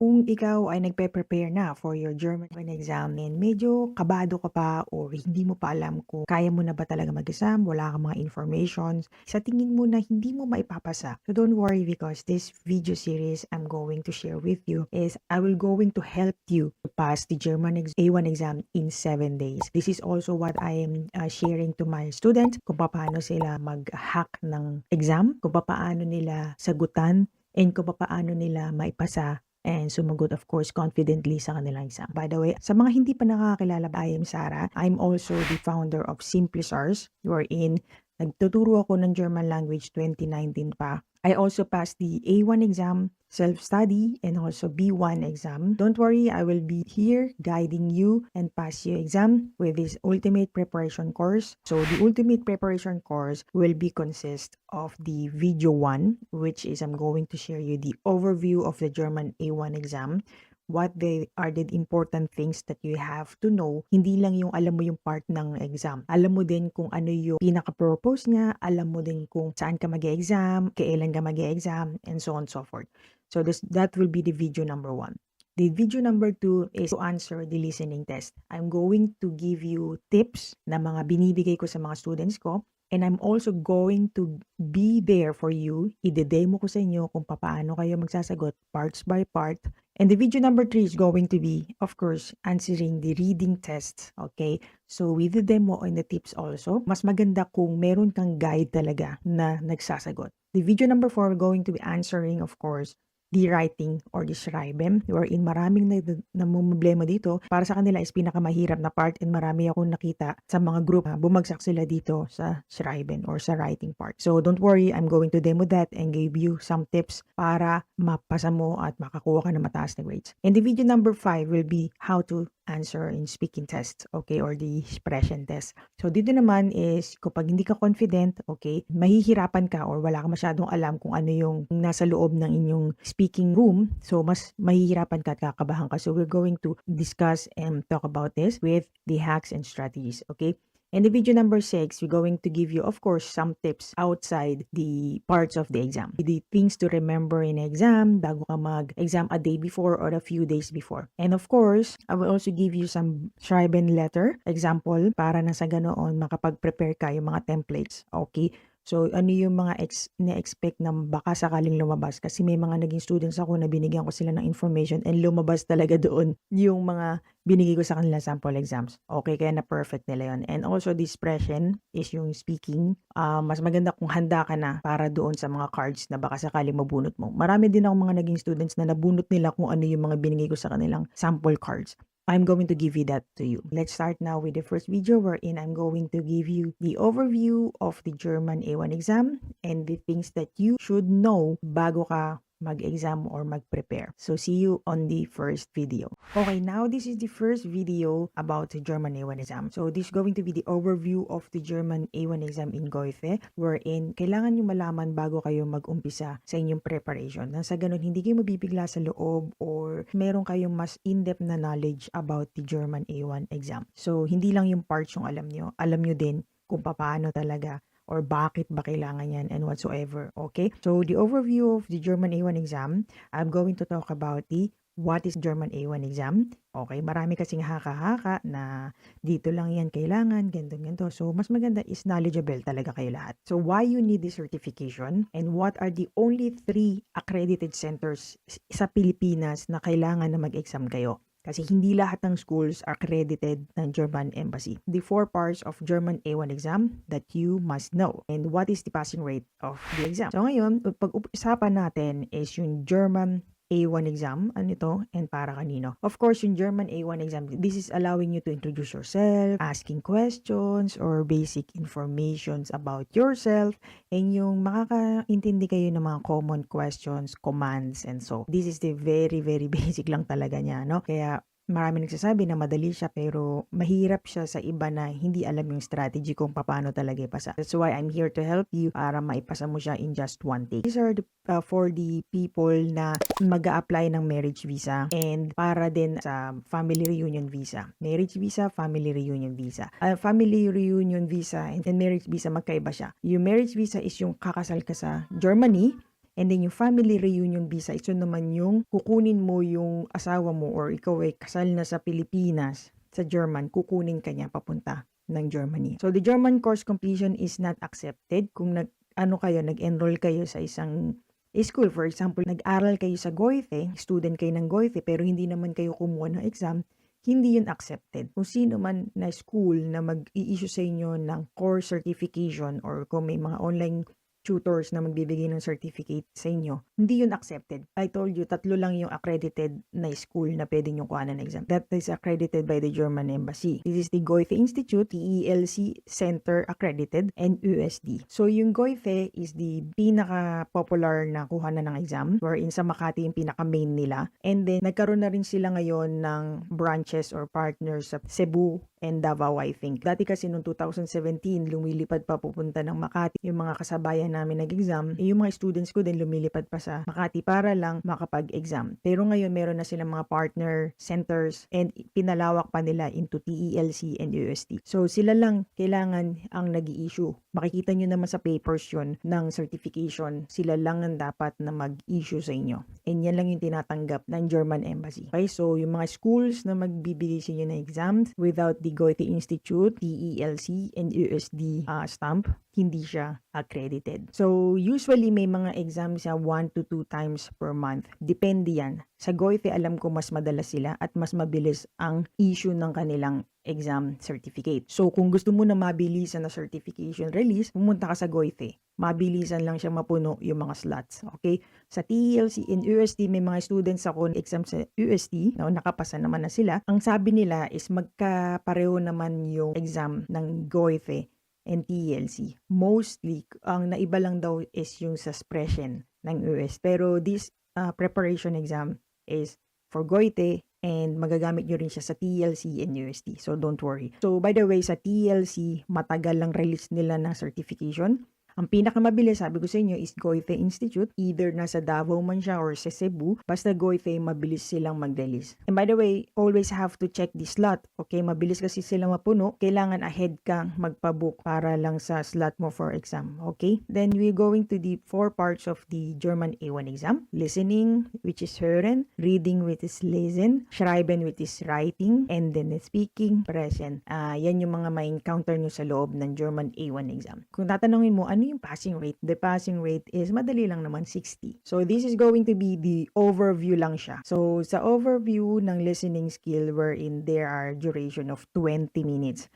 Kung ikaw ay nagpe-prepare na for your German exam and medyo kabado ka pa or hindi mo pa alam kung kaya mo na ba talaga mag-exam, wala kang mga informations, sa tingin mo na hindi mo maipapasa. So don't worry because this video series I'm going to share with you is I will going to help you to pass the German A1 exam in 7 days. This is also what I am sharing to my students kung paano sila mag-hack ng exam, kung paano nila sagutan, and kung paano nila maipasa and sumagot of course confidently sa kanilang exam. By the way, sa mga hindi pa nakakakilala, I am Sarah. I'm also the founder of Simplisars, wherein nagtuturo ako ng German language 2019 pa. I also passed the A1 exam, self-study, and also B1 exam. Don't worry, I will be here guiding you and pass your exam with this ultimate preparation course. So the ultimate preparation course will be consist of the video 1, which is I'm going to share you the overview of the German A1 exam, what they are the important things that you have to know. Hindi lang yung alam mo yung part ng exam. Alam mo din kung ano yung pinaka-purpose niya, alam mo din kung saan ka mag-exam, kailan ka mag-exam, and so on and so forth. So that will be the video number 1. The video number 2 is to answer the listening test. I'm going to give you tips na mga binibigay ko sa mga students ko, and I'm also going to be there for you. I-demo ko sa inyo kung paano kayo magsasagot parts by part. And the video number 3 is going to be, of course, answering the reading tests. Okay? So with the demo and the tips also, mas maganda kung meron kang guide talaga na nagsasagot. The video number 4 going to be answering, of course, the writing or the schreiben, wherein maraming namumblema dito. Para sa kanila is pinakamahirap na part, and marami akong nakita sa mga group na bumagsak sila dito sa schreiben or sa writing part. So don't worry, I'm going to demo that and give you some tips para mapasa mo at makakuha ka ng mataas na grades. And the video number 5 will be how to answer in speaking test, okay, or the expression test. So dito naman is kapag hindi ka confident, okay, mahihirapan ka or wala ka masyadong alam kung ano yung nasa loob ng inyong speaking room, so mas mahihirapan ka at kakabahan ka. So we're going to discuss and talk about this with the hacks and strategies, okay? In the video number 6, we're going to give you, of course, some tips outside the parts of the exam. The things to remember in exam, bago ka mag-exam a day before or a few days before. And of course, I will also give you some schreiben letter example para na sa ganoon makapag-prepare ka yung mga templates. Okay? So, ano yung mga na-expect na baka sakaling lumabas? Kasi may mga naging students ako na binigyan ko sila ng information and lumabas talaga doon yung mga binigay ko sa kanila sample exams. Okay, kaya na perfect nila yun. And also, the expression is yung speaking. Mas maganda kung handa ka na para doon sa mga cards na baka sakaling mabunot mo. Marami din ako mga naging students na nabunot nila kung ano yung mga binigay ko sa kanilang sample cards. I'm going to give you that to you. Let's start now with the first video wherein I'm going to give you the overview of the German A1 exam and the things that you should know bago ka mag-exam or mag-prepare. So see you on the first video. Okay, now this is the first video about the German A1 exam. So this is going to be the overview of the German A1 exam in Goethe, wherein kailangan nyo malaman bago kayo mag-umpisa sa inyong preparation. Nang sa ganun, hindi kayo mabibigla sa loob or meron kayong mas in-depth na knowledge about the German A1 exam. So hindi lang yung parts yung alam nyo din kung paano talaga or bakit ba kailangan yan and whatsoever, okay? So, the overview of the German A1 exam, I'm going to talk about the what is German A1 exam. Okay, marami kasing haka-haka na dito lang yan kailangan, ganito. So, mas maganda is knowledgeable talaga kayo lahat. So, why you need this certification and what are the only 3 accredited centers sa Pilipinas na kailangan na mag-exam kayo? Kasi hindi lahat ng schools are accredited ng German Embassy. The 4 parts of German A1 exam that you must know. And what is the passing rate of the exam? So ngayon, pag-usapan natin is yung German A1 exam, ano ito, and para kanino. Of course, yung German A1 exam, this is allowing you to introduce yourself, asking questions, or basic informations about yourself, and yung makakaintindi kayo ng mga common questions, commands, and so. This is the very, very basic lang talaga niya, no? Kaya, marami nagsasabi na madali siya pero mahirap siya sa iba na hindi alam yung strategy kung paano talaga ipasa. That's why I'm here to help you para maipasa mo siya in just one take. These are for the people na mag-a-apply ng marriage visa and para din sa family reunion visa. Marriage visa, family reunion visa. Family reunion visa and marriage visa magkaiba siya. Yung marriage visa is yung kakasal ka sa Germany. And then yung family reunion visa, ito naman yung kukunin mo yung asawa mo or ikaw ay kasal na sa Pilipinas, sa German, kukunin ka niya papunta ng Germany. So the German course completion is not accepted kung nag-enroll kayo sa isang school. For example, nag-aral kayo sa Goethe, student kayo ng Goethe, pero hindi naman kayo kumuha ng exam, hindi yun accepted. Kung sino man na school na mag-i-issue sa inyo ng course certification or kung may mga online tutors na magbibigay ng certificate sa inyo, hindi yun accepted. I told you, 3 lang yung accredited na school na pwede nyo kuha ng exam. That is accredited by the German Embassy. This is the Goethe Institute, TELC Center Accredited, and USD. So yung Goethe is the pinaka-popular na kuha na ng exam, wherein sa Makati yung pinaka-main nila. And then, nagkaroon na rin sila ngayon ng branches or partners sa Cebu and Davao, I think. Dati kasi noong 2017, lumilipad pa pupunta ng Makati yung mga kasabayan namin nag-exam. Yung mga students ko din lumilipad pa sa Makati para lang makapag-exam. Pero ngayon, meron na silang mga partner centers and pinalawak pa nila into TELC and USD. So, sila lang kailangan ang nag-i-issue. Makikita nyo naman sa papers yun ng certification. Sila lang ang dapat na mag-issue sa inyo. And yan lang yung tinatanggap ng German Embassy. Okay, so yung mga schools na magbibigay sa inyo ng exams without the Goethe Institute, TELC, and USD stamp, hindi siya accredited. So, usually may mga exams sa 1 to 2 times per month. Depende yan. Sa Goethe, alam ko mas madalas sila at mas mabilis ang issue ng kanilang exam certificate. So, kung gusto mo na mabilisan na certification release, pumunta ka sa Goethe. Mabilisan lang siya mapuno yung mga slots. Okay? Sa TELC and USD, may mga students ako exam sa USD, no, nakapasa naman na sila. Ang sabi nila is magkapareho naman yung exam ng Goethe and TELC. Mostly, ang naiba lang daw is yung sa Sprechen ng US. Pero this preparation exam is for Goethe and magagamit nyo rin siya sa TELC and USD. So, don't worry. So, by the way, sa TELC, matagal lang release nila ng certification. Ang pinakamabilis, sabi ko sa inyo, is Goethe Institute. Either nasa Davao man siya or sa Cebu. Basta Goethe, mabilis silang mag-release. And by the way, always have to check the slot. Okay, mabilis kasi sila mapuno. Kailangan ahead kang magpabook para lang sa slot mo for exam. Okay? Then, we're going to the 4 parts of the German A1 exam. Listening, which is hören. Reading, which is lesen. Schreiben, which is writing. And then, speaking, present. Yan yung mga ma-encounter nyo sa loob ng German A1 exam. Kung tatanungin mo, ano yung passing rate? The passing rate is madali lang naman, 60. So, this is going to be the overview lang siya. So, sa overview ng listening skill wherein there are duration of 20 minutes.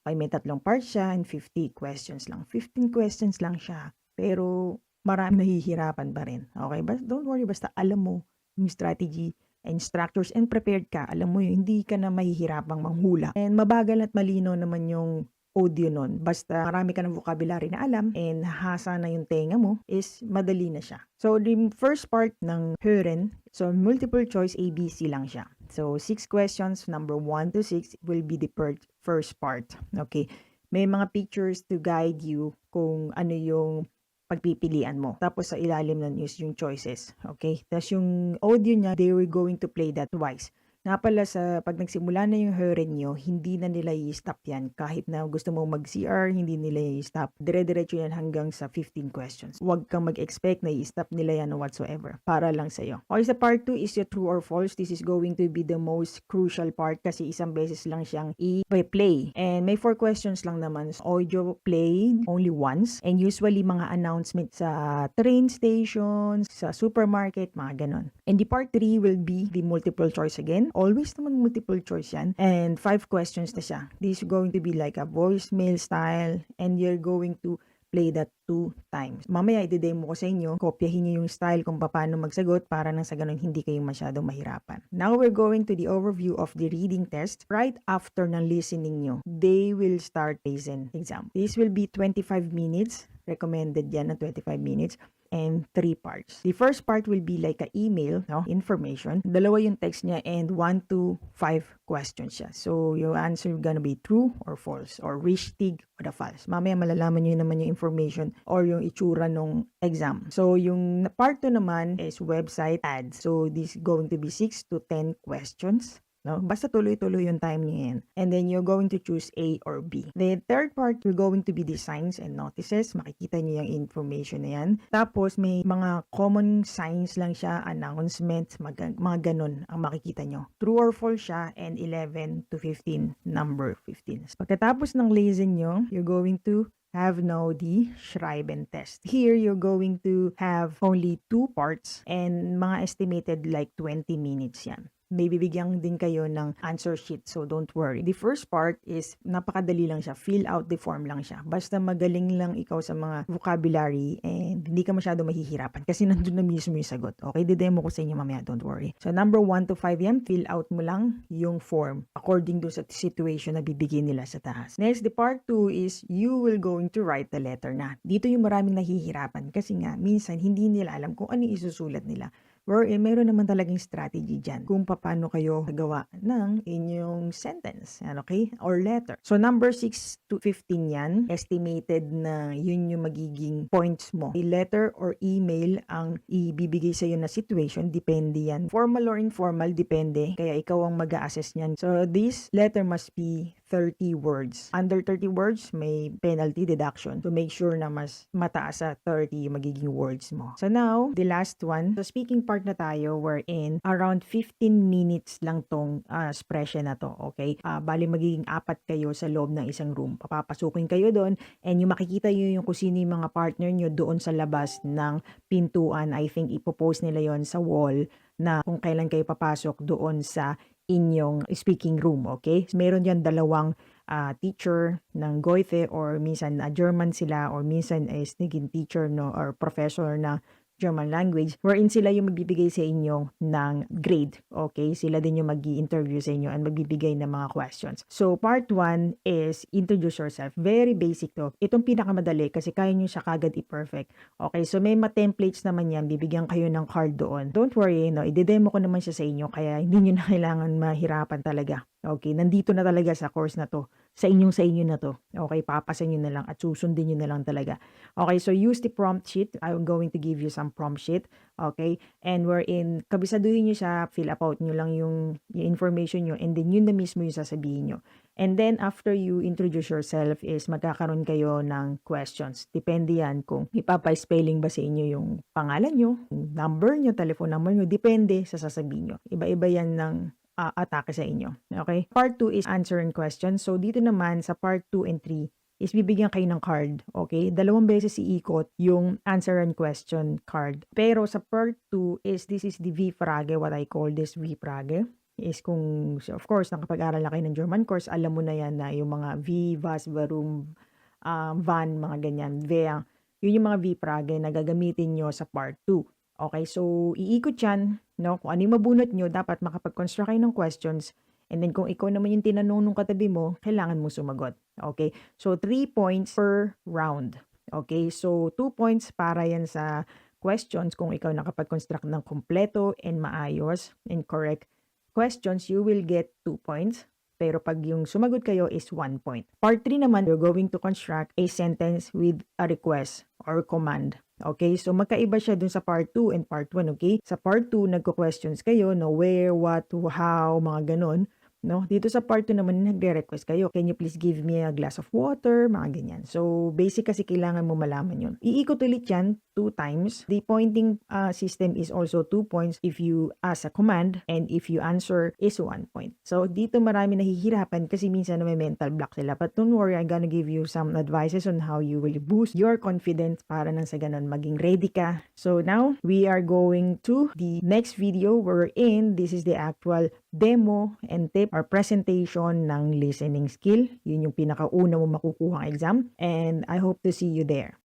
Okay, may 3 parts siya and 50 questions lang. 15 questions lang siya. Pero, marami nahihirapan pa rin. Okay? But don't worry, basta alam mo yung strategy and structures and prepared ka. Alam mo yun, hindi ka na mahihirapang manghula. And mabagal at malino naman yung audio nun. Basta marami ka ng vocabulary na alam and hasa na yung tenga mo is madali na siya. So, the first part ng hören, so multiple choice ABC lang siya. So, 6 questions, number 1 to 6 will be the first part. Okay. May mga pictures to guide you kung ano yung pagpipilian mo. Tapos sa ilalim nun is yung choices. Okay. Tapos yung audio niya, they were going to play that twice. Nga pala pag nagsimula na yung hören nyo, hindi na nila i-stop yan. Kahit na gusto mo mag-CR, hindi nila i-stop. Dire-diretso yan hanggang sa 15 questions. Huwag kang mag-expect na i-stop nila yan whatsoever. Para lang sa'yo. Okay, sa part 2 is yung true or false. This is going to be the most crucial part kasi isang beses lang siyang i-play. And may 4 questions lang naman. Audio played only once. And usually mga announcement sa train stations, sa supermarket, mga ganon. And the part 3 will be the multiple choice again. Always naman multiple choice yan. And 5 questions na siya. This is going to be like a voicemail style and you're going to play that 2 times. Mamaya i-demo ko sa inyo, kopyahin niyo yung style kung paano magsagot para nang sa ganun hindi kayo masyadong mahirapan. Now we're going to the overview of the reading test. Right after ng listening nyo, they will start listen exam. This will be 25 minutes. Recommended yan na 25 minutes. And 3 parts. The first part will be like a email, no? Information. Dalawa yung text niya and 1 to 5 questions siya. So, your answer gonna be true or false or richtig or the false. Mamaya malalaman nyo naman yung information or yung itsura nung exam. So, yung part 2 naman is website ads. So, this is going to be 6 to 10 questions. no? Basta tuloy-tuloy yung time niyo yan. And then you're going to choose A or B. The third part, you're going to be the signs and notices. Makikita niyo yung information na yan. Tapos may mga common signs lang siya, announcements, mga ganun ang makikita nyo. True or false siya, and 11 to 15, number 15. Pagkatapos ng lesson nyo, you're going to have now the Schreiben test. Here, you're going to have only 2 parts and mga estimated like 20 minutes yan. May bibigyan din kayo ng answer sheet, so don't worry. The first part is napakadali lang siya. Fill out the form lang siya. Basta magaling lang ikaw sa mga vocabulary and hindi ka masyado mahihirapan kasi nandun na mismo yung sagot. Okay, didemo ko sa inyo mamaya, don't worry. So number 1 to 5 yan, fill out mo lang yung form according to sa situation na bibigyan nila sa taas. Next, the part 2 is you will going to write the letter na. Dito yung maraming nahihirapan kasi nga minsan hindi nila alam kung ano isusulat nila. Wherein, meron naman talagang strategy dyan kung paano kayo gawa ng inyong sentence, okay? Or letter. So, number 6 to 15 yan, estimated na yun yung magiging points mo. A letter or email ang ibibigay sa'yo na situation, depende yan. Formal or informal, depende. Kaya ikaw ang mag-a-assess niyan. So, this letter must be 30 words. Under 30 words, may penalty deduction to make sure na mas mataas sa 30 yung magiging words mo. So now, the last one. So speaking part na tayo, wherein around 15 minutes lang tong expression na to, okay? Bali magiging 4 kayo sa loob ng isang room. Papapasukin kayo doon and yung makikita nyo yung kung sino yung mga partner nyo doon sa labas ng pintuan. I think ipopost nila yon sa wall na kung kailan kayo papasok doon sa inyong speaking room, okay? Meron yan dalawang teacher ng Goethe or minsan German sila or minsan is naging teacher no or professor na German language wherein sila yung magbibigay sa inyo ng grade, okay? Sila din yung mag-i-interview sa inyo and magbibigay ng mga questions. So, part 1 is introduce yourself. Very basic to. Itong pinakamadali kasi kaya nyo siya kagad i-perfect. Okay, so may templates naman yan. Bibigyan kayo ng card doon. Don't worry, no? I-demo ko naman siya sa inyo kaya hindi nyo na kailangan mahirapan talaga. Okay, nandito na talaga sa course na to. Sa inyo na to. Okay, papasan nyo na lang at susundin nyo na lang talaga. Okay, so use the prompt sheet. I'm going to give you some prompt sheet. Okay, and wherein kabisaduhin nyo siya, fill out nyo lang yung information nyo and then yun na mismo yung sasabihin nyo. And then after you introduce yourself is magkakaroon kayo ng questions. Depende yan kung ipapa-spelling ba sa inyo yung pangalan nyo, number nyo, telephone number nyo, depende sa sasabihin nyo. Iba-iba yan ng atake sa inyo. Okay? Part 2 is answering questions. So, dito naman sa part 2 and 3 is bibigyan kayo ng card. Okay? 2 beses iikot yung answer and question card. Pero sa part 2 is this is the V-Frage, what I call this V-Frage. Is kung, of course, nakapag-aral na kayo ng German course, alam mo na yan na yung mga V, was, warum, van, mga ganyan. Yun yung mga V-Frage na gagamitin nyo sa part 2. Okay, so iikot yan, no? Kung ano yung mabunot nyo, dapat makapag-construct kayo ng questions. And then kung ikaw naman yung tinanong nung katabi mo, kailangan mo sumagot. Okay, so 3 points per round. Okay, so 2 points para yan sa questions kung ikaw nakapag-construct ng kompleto and maayos and correct questions, you will get 2 points. Pero pag yung sumagot kayo is 1 point. Part 3 naman, you're going to construct a sentence with a request or command. Okay, so magkaiba siya dun sa part 2 and part 1, okay? Sa part 2, nagko-questions kayo, no, where, what, how, mga ganon. No? Dito sa part 2 naman, nagre-request kayo. Can you please give me a glass of water? Mga ganyan. So, basic kasi kailangan mo malaman yun. Iikot ulit yan 2 times. The pointing system is also 2 points if you ask a command and if you answer is 1 point. So, dito marami nahihirapan kasi minsan may mental block sila. But don't worry, I'm gonna give you some advices on how you will boost your confidence para nang sa ganun maging ready ka. So, now, we are going to the next video wherein this is the actual demo and tip or presentation ng listening skill. Yun yung pinakauna mo makukuha ang exam. And I hope to see you there.